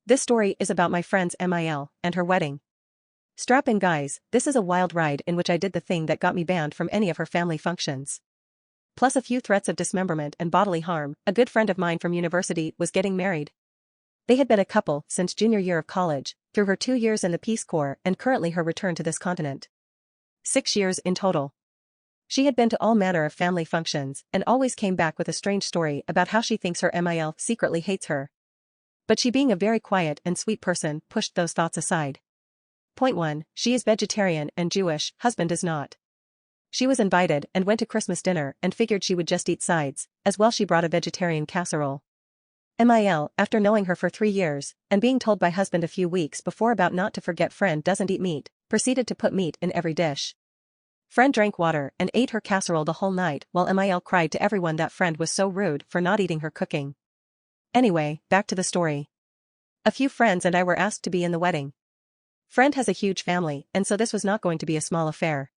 This story is about my friend's MIL and her wedding. Strap in, guys, this is a wild ride in which I did the thing that got me banned from any of her family functions. Plus a few threats of dismemberment and bodily harm. A good friend of mine from university was getting married. They had been a couple since junior year of college, through her 2 years in the Peace Corps and currently her return to this continent. 6 years in total. She had been to all manner of family functions and always came back with a strange story about how she thinks her MIL secretly hates her. But she, being a very quiet and sweet person, pushed those thoughts aside. Point 1. She is vegetarian and Jewish, husband is not. She was invited and went to Christmas dinner and figured she would just eat sides, as well she brought a vegetarian casserole. MIL, after knowing her for 3 years, and being told by husband a few weeks before about not to forget friend doesn't eat meat, proceeded to put meat in every dish. Friend drank water and ate her casserole the whole night while MIL cried to everyone that friend was so rude for not eating her cooking. Anyway, back to the story. A few friends and I were asked to be in the wedding. Friend has a huge family, and so this was not going to be a small affair.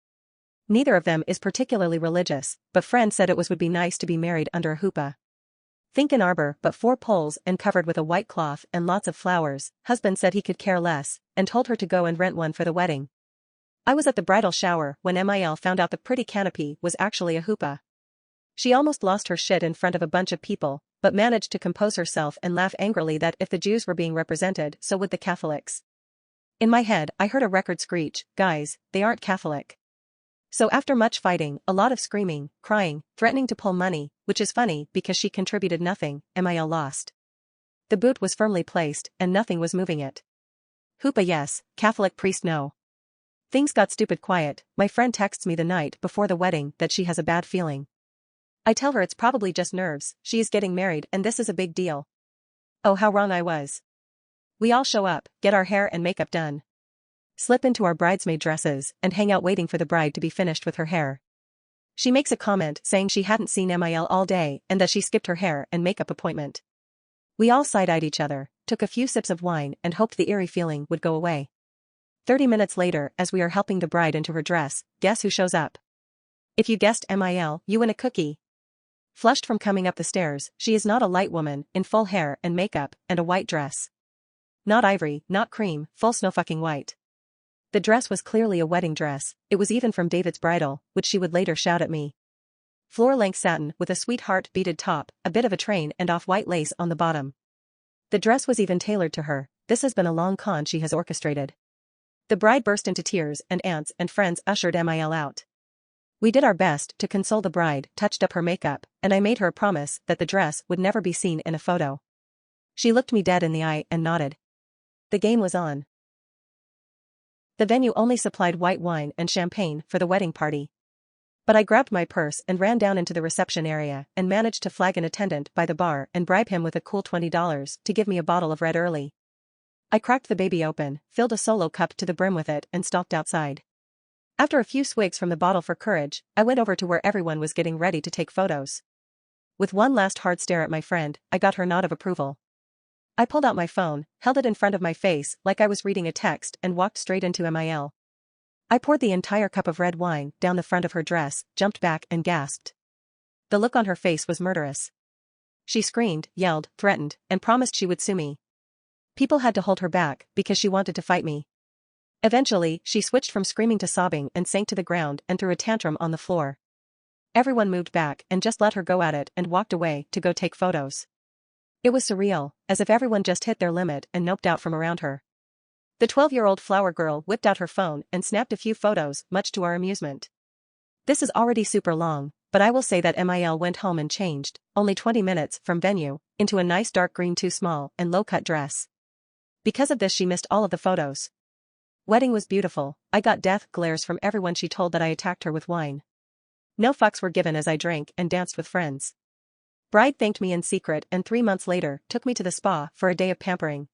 Neither of them is particularly religious, but friend said would be nice to be married under a huppah. Think an arbor but 4 poles and covered with a white cloth and lots of flowers. Husband said he could care less, and told her to go and rent one for the wedding. I was at the bridal shower when MIL found out the pretty canopy was actually a huppah. She almost lost her shit in front of a bunch of people, but managed to compose herself and laugh angrily that if the Jews were being represented, so would the Catholics. In my head, I heard a record screech, guys, they aren't Catholic. So after much fighting, a lot of screaming, crying, threatening to pull money, which is funny because she contributed nothing, MIL lost. The boot was firmly placed and nothing was moving it. Huppah yes, Catholic priest no. Things got stupid quiet. My friend texts me the night before the wedding that she has a bad feeling. I tell her it's probably just nerves, she is getting married and this is a big deal. Oh, how wrong I was. We all show up, get our hair and makeup done. Slip into our bridesmaid dresses and hang out waiting for the bride to be finished with her hair. She makes a comment saying she hadn't seen MIL all day and that she skipped her hair and makeup appointment. We all side-eyed each other, took a few sips of wine and hoped the eerie feeling would go away. 30 minutes later, as we are helping the bride into her dress, guess who shows up? If you guessed MIL, you win a cookie. Flushed from coming up the stairs, she is not a light woman, in full hair and makeup and a white dress. Not ivory, not cream, full snow fucking white. The dress was clearly a wedding dress, it was even from David's bridal, which she would later shout at me. Floor-length satin with a sweetheart beaded top, a bit of a train and off-white lace on the bottom. The dress was even tailored to her. This has been a long con she has orchestrated. The bride burst into tears and aunts and friends ushered MIL out. We did our best to console the bride, touched up her makeup, and I made her a promise that the dress would never be seen in a photo. She looked me dead in the eye and nodded. The game was on. The venue only supplied white wine and champagne for the wedding party. But I grabbed my purse and ran down into the reception area and managed to flag an attendant by the bar and bribe him with a cool $20 to give me a bottle of red early. I cracked the baby open, filled a solo cup to the brim with it and stalked outside. After a few swigs from the bottle for courage, I went over to where everyone was getting ready to take photos. With one last hard stare at my friend, I got her nod of approval. I pulled out my phone, held it in front of my face like I was reading a text and walked straight into MIL. I poured the entire cup of red wine down the front of her dress, jumped back and gasped. The look on her face was murderous. She screamed, yelled, threatened, and promised she would sue me. People had to hold her back because she wanted to fight me. Eventually, she switched from screaming to sobbing and sank to the ground and threw a tantrum on the floor. Everyone moved back and just let her go at it and walked away to go take photos. It was surreal, as if everyone just hit their limit and noped out from around her. The 12-year-old flower girl whipped out her phone and snapped a few photos, much to our amusement. This is already super long, but I will say that MIL went home and changed, only 20 minutes from venue, into a nice dark green too small and low-cut dress. Because of this she missed all of the photos. Wedding was beautiful, I got death glares from everyone she told that I attacked her with wine. No fucks were given as I drank and danced with friends. Bride thanked me in secret and 3 months later took me to the spa for a day of pampering.